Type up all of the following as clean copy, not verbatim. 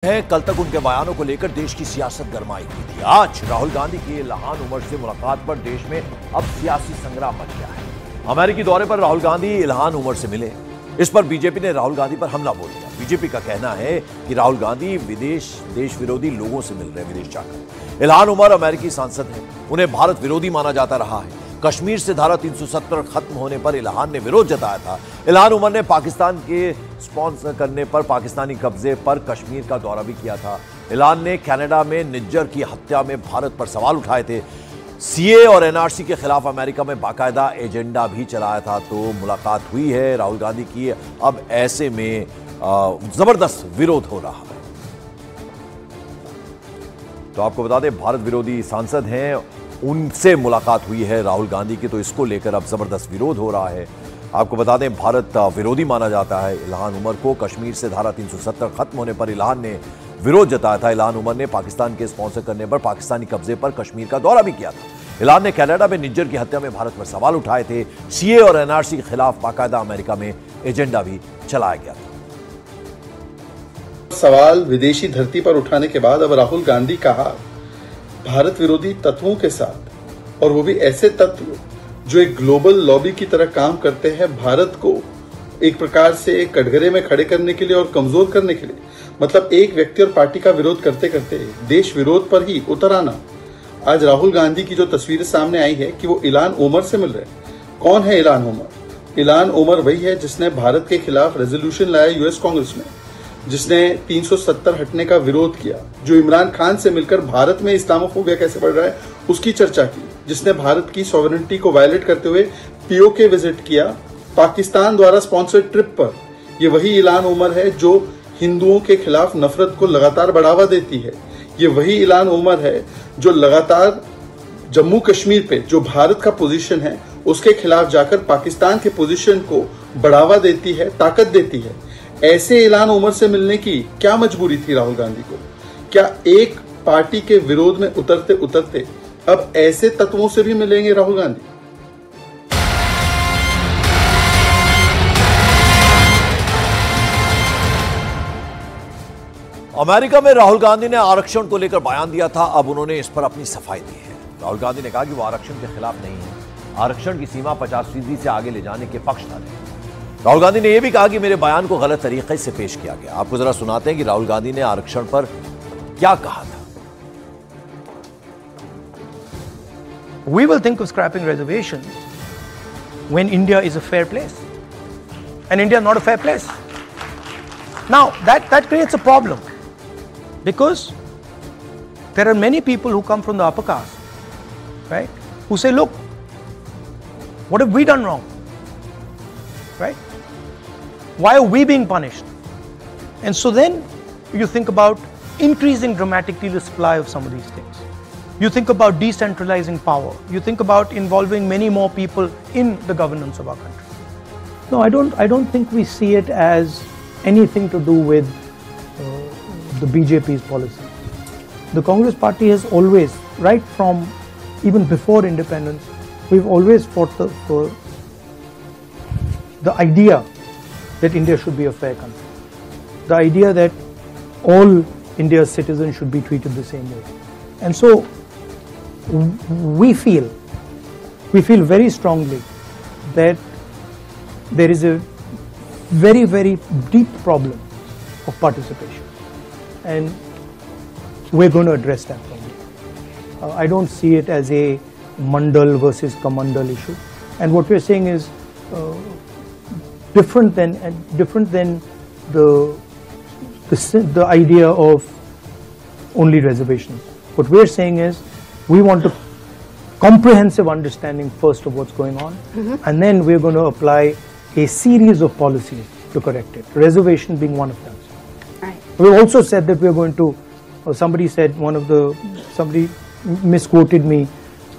है। कल तक उनके बयानों को लेकर देश की सियासत गरमाई हुई थी। आज राहुल गांधी की लहान उम्र से मुलाकात पर देश में अब सियासी संग्राम मच गया है। अमेरिकी दौरे पर राहुल गांधी इल्हान उमर से मिले। इस पर बीजेपी ने राहुल गांधी पर हमला बोल दिया। बीजेपी का कहना है कि राहुल गांधी देश विरोधी लोगों से मिल रहे विदेश जाकर। इल्हान उमर अमेरिकी सांसद है, उन्हें भारत विरोधी माना जाता रहा है। कश्मीर से धारा 370 खत्म होने पर इल्हान ने विरोध जताया था। इल्हान उमर ने पाकिस्तान के स्पॉन्सर करने पर पाकिस्तानी कब्जे पर कश्मीर का दौरा भी किया था। इल्हान ने कनाडा में निज्जर की हत्या में भारत पर सवाल उठाए थे। सीए और एनआरसी के खिलाफ अमेरिका में बाकायदा एजेंडा भी चलाया था। तो मुलाकात हुई है राहुल गांधी की। अब ऐसे में जबरदस्त विरोध हो रहा है। तो आपको बता दें, भारत विरोधी सांसद हैं, उनसे मुलाकात हुई है राहुल गांधी की, तो इसको लेकर अब जबरदस्त विरोध हो रहा है। आपको बता दें, भारत विरोधी माना जाता है इल्हान उमर को। कश्मीर से धारा 370 खत्म होने पर इल्हान ने विरोध जताया था। इल्हान उमर ने पाकिस्तान के स्पॉन्सर करने पर पाकिस्तानी कब्जे पर कश्मीर का दौरा भी किया था। इल्हान ने कनाडा में निज्जर की हत्या में भारत पर सवाल उठाए थे। सीए और एनआरसी के खिलाफ बाकायदा अमेरिका में एजेंडा भी चलाया गया था। सवाल विदेशी धरती पर उठाने के बाद अब राहुल गांधी कहा भारत विरोधी तत्वों के साथ, और वो भी ऐसे तत्व जो एक ग्लोबल लॉबी की तरह काम करते हैं भारत को एक प्रकार से कटघरे में खड़े करने के लिए और कमजोर करने के लिए। मतलब एक व्यक्ति और पार्टी का विरोध करते करते देश विरोध पर ही उतर आना। आज राहुल गांधी की जो तस्वीरें सामने आई है कि वो इल्हान उमर से मिल रहे हैं। कौन है इल्हान उमर? इल्हान उमर वही है जिसने भारत के खिलाफ रेजोल्यूशन लाया यूएस कांग्रेस में, जिसने 370 हटने का विरोध किया, जो इमरान खान से मिलकर भारत में इस्लामोफोबिया कैसे बढ़ रहा है उसकी चर्चा की, जिसने भारत की सॉवरेनिटी को वायलेट करते हुए पीओके विजिट किया पाकिस्तान द्वारा स्पॉन्सर्ड ट्रिप पर। ये वही इल्हान उमर है जो हिंदुओं के खिलाफ नफरत को लगातार बढ़ावा देती है। ये वही इल्हान उमर है जो लगातार जम्मू कश्मीर पे जो भारत का पोजीशन है उसके खिलाफ जाकर पाकिस्तान के पोजीशन को बढ़ावा देती है, ताकत देती है। ऐसे इल्हान उमर से मिलने की क्या मजबूरी थी राहुल गांधी को? क्या एक पार्टी के विरोध में उतरते उतरते अब ऐसे तत्वों से भी मिलेंगे राहुल गांधी? अमेरिका में राहुल गांधी ने आरक्षण को लेकर बयान दिया था। अब उन्होंने इस पर अपनी सफाई दी है। राहुल गांधी ने कहा कि वो आरक्षण के खिलाफ नहीं है, आरक्षण की सीमा 50% से आगे ले जाने के पक्षधर है। राहुल गांधी ने यह भी कहा कि मेरे बयान को गलत तरीके से पेश किया गया। आपको जरा सुनाते हैं कि राहुल गांधी ने आरक्षण पर क्या कहा था। We will think of scrapping reservations when India is a fair place, and India is not a fair place. Now that creates a problem, because there are many people who come from the upper caste, right, who say, look, what have we done wrong, right? Why are we being punished? And so then you think about increasing dramatically the supply of some of these things. You think about decentralizing power. You think about involving many more people in the governance of our country. No, I don't think we see it as anything to do with the BJP's policy. The Congress party has always, right from even before independence, we've always fought for the idea that India should be a fair country. The idea that all India's citizens should be treated the same way. And so we feel very strongly that there is a very, very deep problem of participation, and we're going to address that problem. I don't see it as a mandal versus kamandal issue, and what we're saying is different than the idea of only reservations. What we're saying is we want a comprehensive understanding first of what's going on, and then we're going to apply a series of policies to correct it, reservation being one of them. Right. We also said that we're going to, somebody misquoted me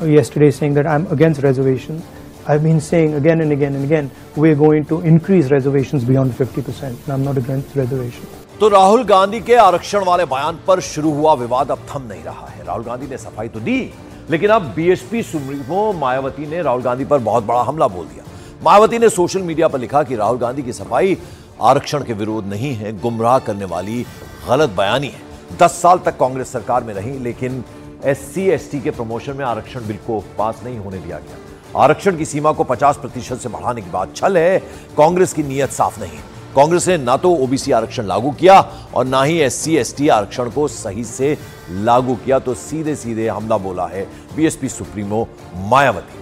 yesterday saying that I'm against reservations. I've been saying again and again and again, we're going to increase reservations beyond 50%, and I'm not against reservations. तो राहुल गांधी के आरक्षण वाले बयान पर शुरू हुआ विवाद अब थम नहीं रहा है। राहुल गांधी ने सफाई तो दी, लेकिन अब बीएसपी सुप्रीमो मायावती ने राहुल गांधी पर बहुत बड़ा हमला बोल दिया। मायावती ने सोशल मीडिया पर लिखा कि राहुल गांधी की सफाई आरक्षण के विरोध नहीं है, गुमराह करने वाली गलत बयानी है। 10 साल तक कांग्रेस सरकार में रही, लेकिन SC/ST के प्रमोशन में आरक्षण बिल को पास नहीं होने दिया गया। आरक्षण की सीमा को 50% से बढ़ाने की बात छल है। कांग्रेस की नीयत साफ नहीं है। कांग्रेस ने ना तो OBC आरक्षण लागू किया और ना ही SC/ST आरक्षण को सही से लागू किया, तो सीधे सीधे हमला बोला है BSP सुप्रीमो मायावती।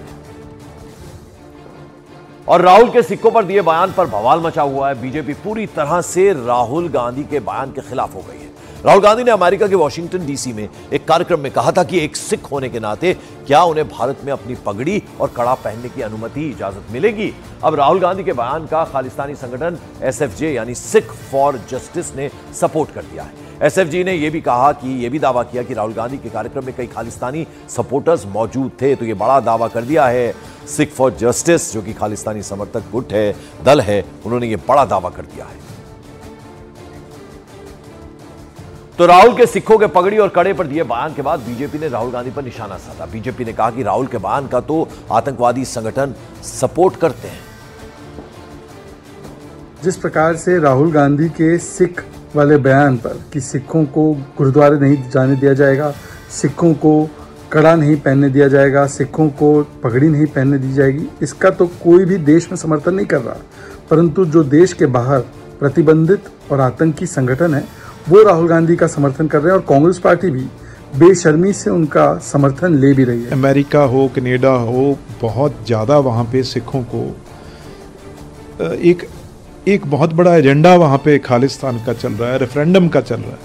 और राहुल के सिक्कों पर दिए बयान पर बवाल मचा हुआ है। बीजेपी पूरी तरह से राहुल गांधी के बयान के खिलाफ हो गई है। राहुल गांधी ने अमेरिका के वॉशिंगटन DC में एक कार्यक्रम में कहा था कि एक सिख होने के नाते क्या उन्हें भारत में अपनी पगड़ी और कड़ा पहनने की अनुमति, इजाजत मिलेगी। अब राहुल गांधी के बयान का खालिस्तानी संगठन SFJ यानी सिख फॉर जस्टिस ने सपोर्ट कर दिया है। SFJ ने यह भी कहा कि यह भी दावा किया कि राहुल गांधी के कार्यक्रम में कई खालिस्तानी सपोर्टर्स मौजूद थे, तो यह बड़ा दावा कर दिया है। सिख फॉर जस्टिस, जो कि खालिस्तानी समर्थक गुट है, दल है, उन्होंने यह बड़ा दावा कर दिया है। तो राहुल के सिखों के पगड़ी और कड़े पर दिए बयान के बाद बीजेपी ने राहुल गांधी पर निशाना साधा। बीजेपी ने कहा कि राहुल के बयान का तो आतंकवादी संगठन सपोर्ट करते हैं। जिस प्रकार से राहुल गांधी के सिख वाले बयान पर कि सिखों को गुरुद्वारे नहीं जाने दिया जाएगा, सिखों को कड़ा नहीं पहनने दिया जाएगा, सिखों को पगड़ी नहीं पहनने दी जाएगी, इसका तो कोई भी देश में समर्थन नहीं कर रहा। परंतु जो देश के बाहर प्रतिबंधित और आतंकी संगठन है वो राहुल गांधी का समर्थन कर रहे हैं और कांग्रेस पार्टी भी बेशर्मी से उनका समर्थन ले भी रही है। अमेरिका हो, कनाडा हो, बहुत ज़्यादा वहाँ पे सिखों को एक बहुत बड़ा एजेंडा वहाँ पे खालिस्तान का चल रहा है, रेफरेंडम का चल रहा है,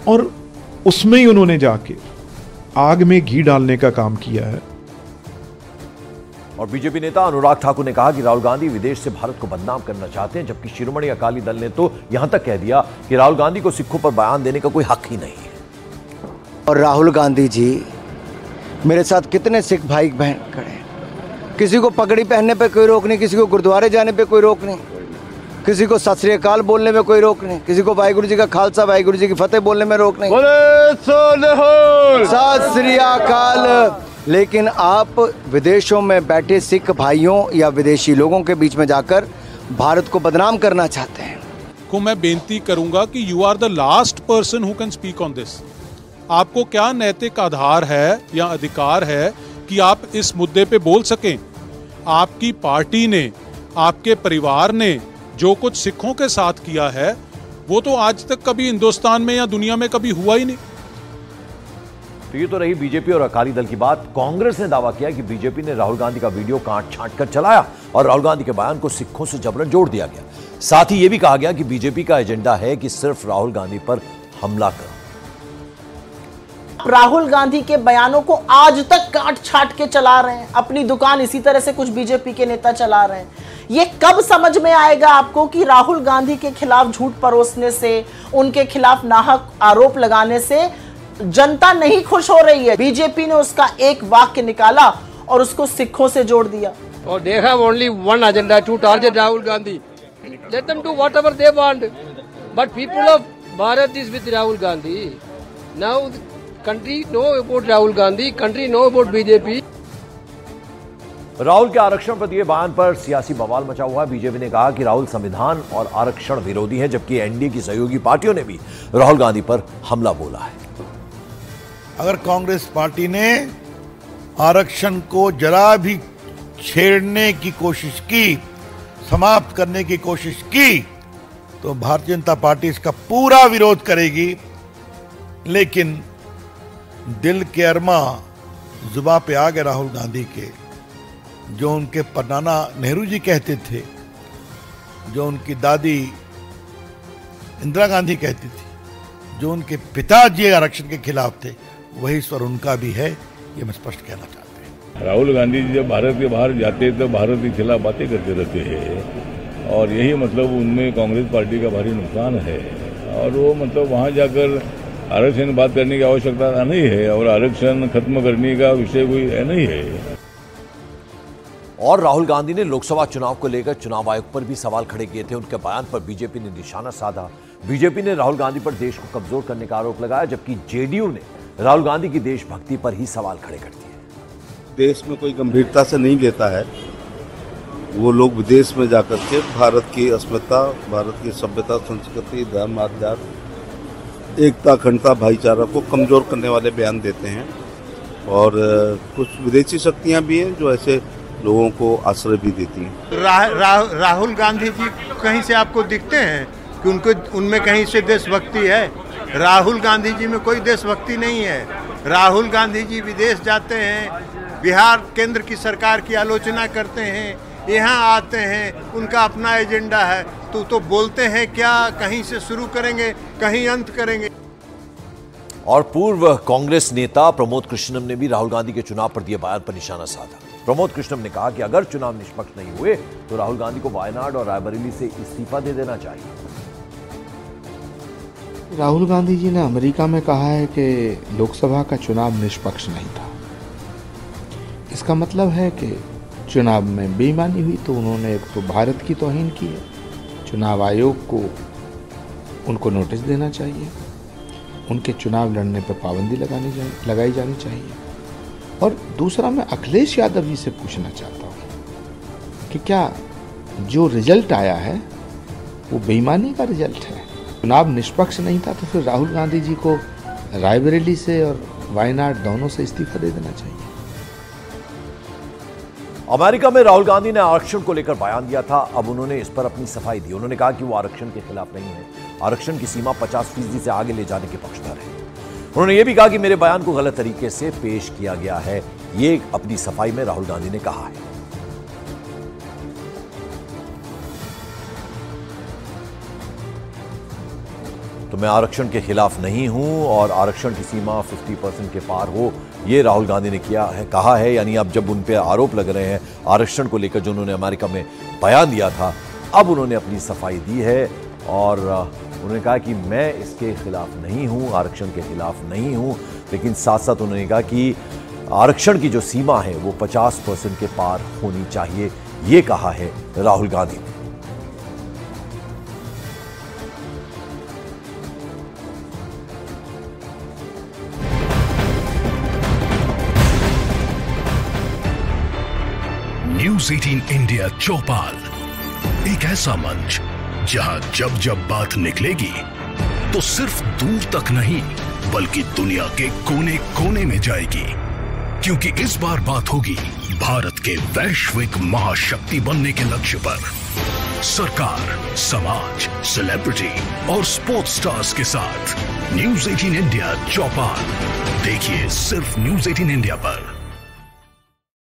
और उसमें ही उन्होंने जाके आग में घी डालने का काम किया है। और बीजेपी नेता अनुराग ठाकुर ने कहा कि राहुल गांधी विदेश से भारत को बदनाम करना चाहते हैं, जबकि शिरोमणि अकाली दल ने तो यहां तक कह दिया कि राहुल गांधी को सिखों पर बयान देने का कोई हक ही नहीं है। और राहुल गांधी जी, मेरे साथ कितने सिख भाई बहन खड़े हैं, किसी को पगड़ी पहनने पे कोई रोक नहीं, किसी को गुरुद्वारे जाने पे कोई रोक नहीं, किसी को सत श्री अकाल बोलने में कोई रोक नहीं, किसी को वाहिगुरु जी का खालसा वाहिगुरु जी की फतेह बोलने में रोक नहीं, सत श्री अकाल। लेकिन आप विदेशों में बैठे सिख भाइयों या विदेशी लोगों के बीच में जाकर भारत को बदनाम करना चाहते हैं। को मैं बेनती करूंगा कि you are the last person who can speak on this. आपको क्या नैतिक आधार है या अधिकार है कि आप इस मुद्दे पे बोल सकें? आपकी पार्टी ने, आपके परिवार ने जो कुछ सिखों के साथ किया है वो तो आज तक कभी हिंदुस्तान में या दुनिया में कभी हुआ ही नहीं। तो ये तो रही बीजेपी और अकाली दल की बात। कांग्रेस ने दावा किया कि बीजेपी ने राहुल गांधी का वीडियो काट छांट कर चलाया और राहुल गांधी के बयान को सिखों से जबरन जोड़ दिया गया। साथ ही यह भी कहा गया कि बीजेपी का एजेंडा है कि सिर्फ राहुल गांधी पर हमला करो। राहुल गांधी के बयानों को आज तक काट छाट के चला रहे हैं, अपनी दुकान इसी तरह से कुछ बीजेपी के नेता चला रहे हैं। ये कब समझ में आएगा आपको कि राहुल गांधी के खिलाफ झूठ परोसने से, उनके खिलाफ नाहक आरोप लगाने से जनता नहीं खुश हो रही है। बीजेपी ने उसका एक वाक्य निकाला और उसको सिखों से जोड़ दिया। और they have only one agenda to target Rahul Gandhi. Let them do whatever they want. But people of Bharat is with Rahul Gandhi. Now country know about Rahul Gandhi, country know about BJP. Rahul के आरक्षण पर दिए बयान पर सियासी बवाल मचा हुआ है। बीजेपी ने कहा कि राहुल संविधान और आरक्षण विरोधी है, जबकि एनडीए की सहयोगी पार्टियों ने भी राहुल गांधी पर हमला बोला है। अगर कांग्रेस पार्टी ने आरक्षण को जरा भी छेड़ने की कोशिश की, समाप्त करने की कोशिश की, तो भारतीय जनता पार्टी इसका पूरा विरोध करेगी। लेकिन दिल के अरमा जुबान पे आ गए राहुल गांधी के, जो उनके परनाना नेहरू जी कहते थे, जो उनकी दादी इंदिरा गांधी कहती थी, जो उनके पिताजी आरक्षण के खिलाफ थे, वही स्वर उनका भी है, ये मैं स्पष्ट कहना चाहते हैं। राहुल गांधी जी जब भारत के बाहर जाते हैं तो भारत के खिलाफ बातें करते रहते हैं, और यही मतलब उनमें कांग्रेस पार्टी का भारी नुकसान है। और वो मतलब वहाँ जाकर आरक्षण की बात करने की आवश्यकता नहीं है, और आरक्षण खत्म करने का विषय कोई नहीं है। और राहुल गांधी ने लोकसभा चुनाव को लेकर चुनाव आयोग पर भी सवाल खड़े किए थे। उनके बयान पर बीजेपी ने निशाना साधा। बीजेपी ने राहुल गांधी पर देश को कमजोर करने का आरोप लगाया, जबकि जेडीयू ने राहुल गांधी की देशभक्ति पर ही सवाल खड़े कर दिए। देश में कोई गंभीरता से नहीं लेता है वो लोग विदेश में जाकर के भारत की अस्मिता, भारत की सभ्यता, संस्कृति, धर्म, आध्यात्म, एकता, अखंडता, भाईचारा को कमज़ोर करने वाले बयान देते हैं। और कुछ विदेशी शक्तियां भी हैं जो ऐसे लोगों को आश्रय भी देती हैं। राहुल गांधी जी कहीं से आपको दिखते हैं कि उनमें कहीं से देशभक्ति है? राहुल गांधी जी में कोई देशभक्ति नहीं है। राहुल गांधी जी विदेश जाते हैं, बिहार केंद्र की सरकार की आलोचना करते हैं, यहाँ आते हैं, उनका अपना एजेंडा है। तो बोलते हैं क्या, कहीं से शुरू करेंगे, कहीं अंत करेंगे। और पूर्व कांग्रेस नेता प्रमोद कृष्णम ने भी राहुल गांधी के चुनाव पर दिए बयान पर निशाना साधा। प्रमोद कृष्णम ने कहा कि अगर चुनाव निष्पक्ष नहीं हुए तो राहुल गांधी को वायनाड और रायबरेली से इस्तीफा दे देना चाहिए। राहुल गांधी जी ने अमेरिका में कहा है कि लोकसभा का चुनाव निष्पक्ष नहीं था। इसका मतलब है कि चुनाव में बेईमानी हुई, तो उन्होंने एक तो भारत की तौहीन की है। चुनाव आयोग को उनको नोटिस देना चाहिए, उनके चुनाव लड़ने पर पाबंदी लगाई जानी चाहिए। और दूसरा, मैं अखिलेश यादव जी से पूछना चाहता हूँ कि क्या जो रिजल्ट आया है वो बेईमानी का रिजल्ट है? चुनाव निष्पक्ष नहीं था तो फिर राहुल गांधी जी को रायबरेली से और वायनाड दोनों से इस्तीफा दे देना चाहिए। अमेरिका में राहुल गांधी ने आरक्षण को लेकर बयान दिया था। अब उन्होंने इस पर अपनी सफाई दी। उन्होंने कहा कि वो आरक्षण के खिलाफ नहीं है, आरक्षण की सीमा 50% से आगे ले जाने के पक्षधर है। उन्होंने ये भी कहा कि मेरे बयान को गलत तरीके से पेश किया गया है। ये अपनी सफाई में राहुल गांधी ने कहा है। तो मैं आरक्षण के खिलाफ नहीं हूं और आरक्षण की सीमा 50% के पार हो, ये राहुल गांधी ने कहा है। यानी अब जब उन पे आरोप लग रहे हैं आरक्षण को लेकर, जो उन्होंने अमेरिका में बयान दिया था, अब उन्होंने अपनी सफाई दी है और उन्होंने कहा कि मैं इसके खिलाफ नहीं हूं, आरक्षण के खिलाफ नहीं हूं, लेकिन साथ साथ उन्होंने कहा कि आरक्षण की जो सीमा है वो 50% के पार होनी चाहिए, ये कहा है राहुल गांधी ने। न्यूज़ 18 इंडिया चौपाल, एक ऐसा मंच जहां जब जब बात निकलेगी तो सिर्फ दूर तक नहीं बल्कि दुनिया के कोने कोने में जाएगी, क्योंकि इस बार बात होगी भारत के वैश्विक महाशक्ति बनने के लक्ष्य पर। सरकार, समाज, सेलिब्रिटी और स्पोर्ट्स स्टार्स के साथ न्यूज़ 18 इंडिया चौपाल देखिए सिर्फ न्यूज़ 18 इंडिया पर।